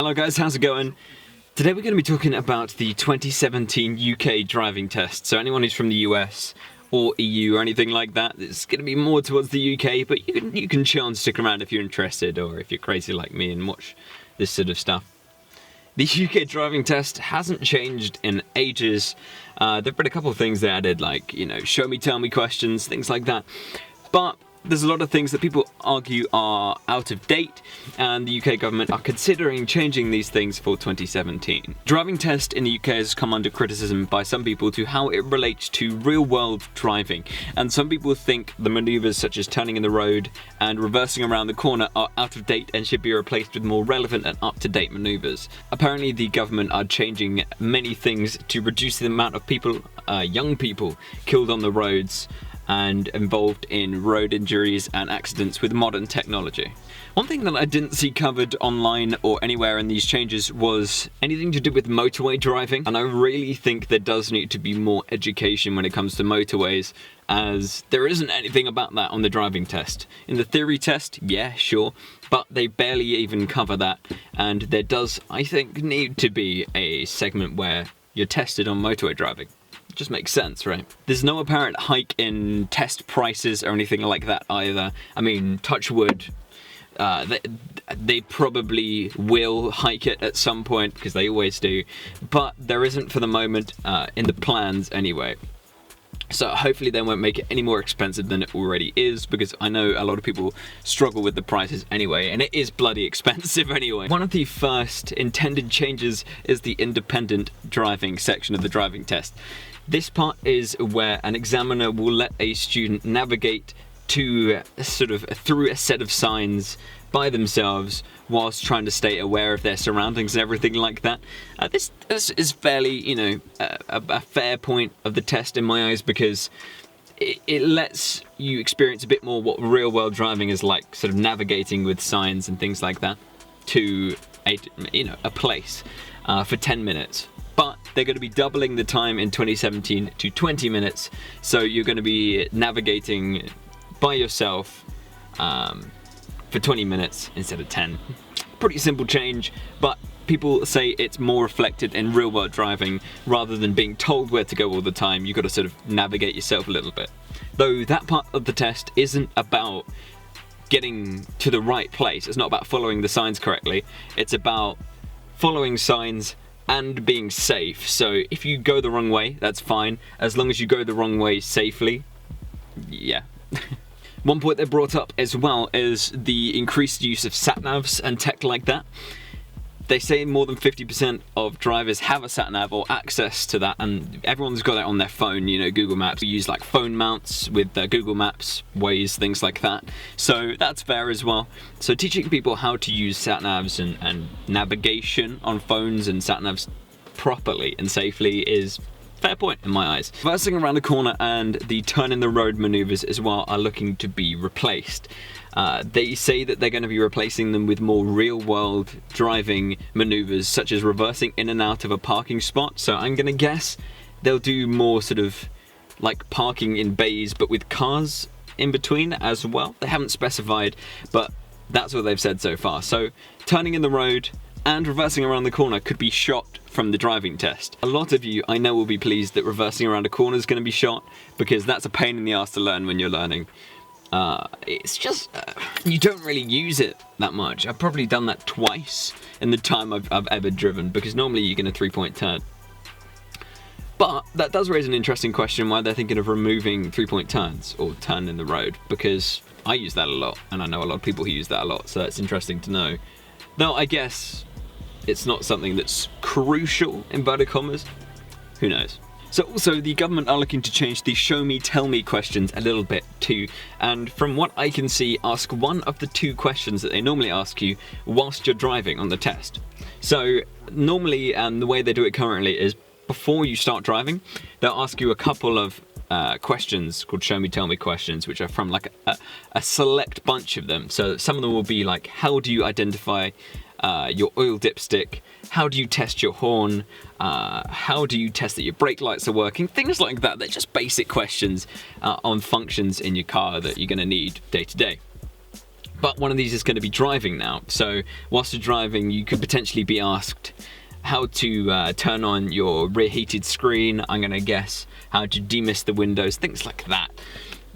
Hello guys, how's it going? Today we're going to be talking about the 2017 UK driving test. So anyone who's from the US or EU or anything like that, it's going to be more towards the UK, but you can chill and stick around if you're interested, or if you're crazy like me and watch this sort of stuff. The UK driving test hasn't changed in ages. There've been a couple of things they added, like, show me, tell me questions, things like that. But there's a lot of things that people argue are out of date, and the UK government are considering changing these things for 2017. Driving test in the UK has come under criticism by some people to how it relates to real-world driving, and some people think the manoeuvres such as turning in the road and reversing around the corner are out of date and should be replaced with more relevant and up-to-date manoeuvres. Apparently the government are changing many things to reduce the amount of people, young people, killed on the roads and involved in road injuries and accidents with modern technology. One thing that I didn't see covered online or anywhere in these changes was anything to do with motorway driving, and I really think there does need to be more education when it comes to motorways, as there isn't anything about that on the driving test. In the theory test, yeah, sure, but they barely even cover that, and there does, I think, need to be a segment where you're tested on motorway driving. Just makes sense, right? There's no apparent hike in test prices or anything like that either. I mean, touch wood, they probably will hike it at some point, because they always do, but there isn't for the moment, in the plans anyway. So hopefully they won't make it any more expensive than it already is, because I know a lot of people struggle with the prices anyway, and it is bloody expensive anyway. One of the first intended changes is the independent driving section of the driving test. This part is where an examiner will let a student navigate to through a set of signs by themselves whilst trying to stay aware of their surroundings and everything like that. This is fairly, a fair point of the test in my eyes, because it lets you experience a bit more what real world driving is like, sort of navigating with signs and things like that to a place for 10 minutes. But they're going to be doubling the time in 2017 to 20 minutes, so you're going to be navigating by yourself for 20 minutes instead of 10. Pretty simple change, but people say it's more reflected in real world driving rather than being told where to go all the time. You've got to sort of navigate yourself a little bit. Though that part of the test isn't about getting to the right place. It's not about following the signs correctly. It's about following signs and being safe. So if you go the wrong way, that's fine, as long as you go the wrong way safely. Yeah. One point they brought up as well is the increased use of sat-navs and tech like that. They say more than 50% of drivers have a sat-nav or access to that, and everyone's got it on their phone, Google Maps. We use like phone mounts with Google Maps, Waze, things like that. So that's fair as well. So teaching people how to use sat-navs and navigation on phones and sat-navs properly and safely is fair point in my eyes. Reversing around the corner and the turn in the road maneuvers as well are looking to be replaced. They say that they're going to be replacing them with more real-world driving maneuvers, such as reversing in and out of a parking spot. So I'm going to guess they'll do more sort of like parking in bays, but with cars in between as well. They haven't specified, but that's what they've said so far. So turning in the road and reversing around the corner could be shot from the driving test. A lot of you, I know, will be pleased that reversing around a corner is going to be shot, because that's a pain in the ass to learn when you're learning. It's just, you don't really use it that much. I've probably done that twice in the time I've ever driven, because normally you get a 3-point turn. But that does raise an interesting question why they're thinking of removing 3-point turns or turn in the road, because I use that a lot, and I know a lot of people who use that a lot, so it's interesting to know. Though I guess it's not something that's crucial, inverted commas. Who knows? So also the government are looking to change the show me, tell me questions a little bit too, and from what I can see, ask one of the 2 questions that they normally ask you whilst you're driving on the test. So normally, and the way they do it currently, is before you start driving, they'll ask you a couple of questions called show me, tell me questions, which are from like a select bunch of them. So some of them will be like, how do you identify your oil dipstick? How do you test your horn? How do you test that your brake lights are working? Things like that. They're just basic questions on functions in your car that you're going to need day to day. But one of these is going to be driving now. So whilst you're driving, you could potentially be asked how to turn on your rear heated screen. I'm going to guess how to demist the windows, things like that,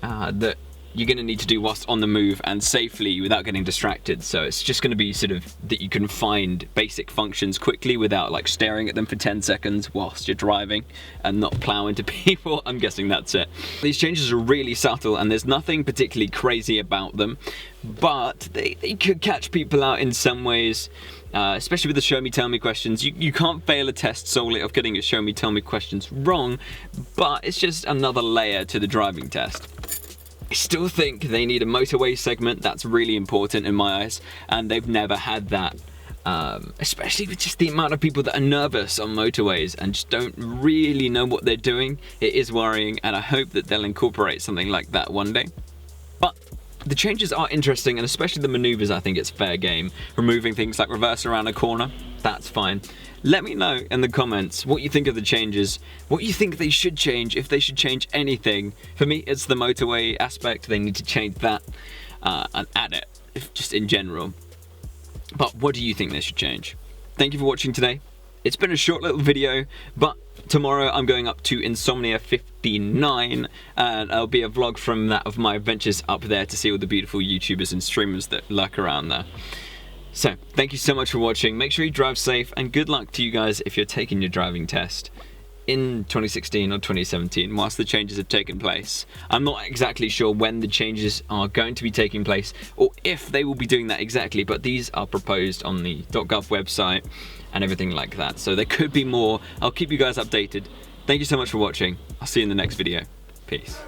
that you're going to need to do whilst on the move and safely without getting distracted. So it's just going to be sort of that you can find basic functions quickly without like staring at them for 10 seconds whilst you're driving and not plow into people. I'm guessing that's it. These changes are really subtle and there's nothing particularly crazy about them, but they could catch people out in some ways. Especially with the show me tell me questions. You can't fail a test solely of getting your show me tell me questions wrong, but it's just another layer to the driving test. I still think they need a motorway segment. That's really important in my eyes, and they've never had that, especially with just the amount of people that are nervous on motorways and just don't really know what they're doing. It is worrying, and I hope that they'll incorporate something like that one day. But the changes are interesting, and especially the maneuvers, I think it's fair game. Removing things like reverse around a corner, that's fine. Let me know in the comments what you think of the changes, what you think they should change, if they should change anything. For me, it's the motorway aspect. They need to change that and add it, just in general. But what do you think they should change? Thank you for watching today. It's been a short little video, but tomorrow I'm going up to Insomnia 59, and there'll be a vlog from that of my adventures up there to see all the beautiful YouTubers and streamers that lurk around there. So, thank you so much for watching. Make sure you drive safe, and good luck to you guys if you're taking your driving test in 2016 or 2017 whilst the changes have taken place. I'm not exactly sure when the changes are going to be taking place or if they will be doing that exactly, but these are proposed on the .gov website and everything like that. So there could be more. I'll keep you guys updated. Thank you so much for watching. I'll see you in the next video. Peace.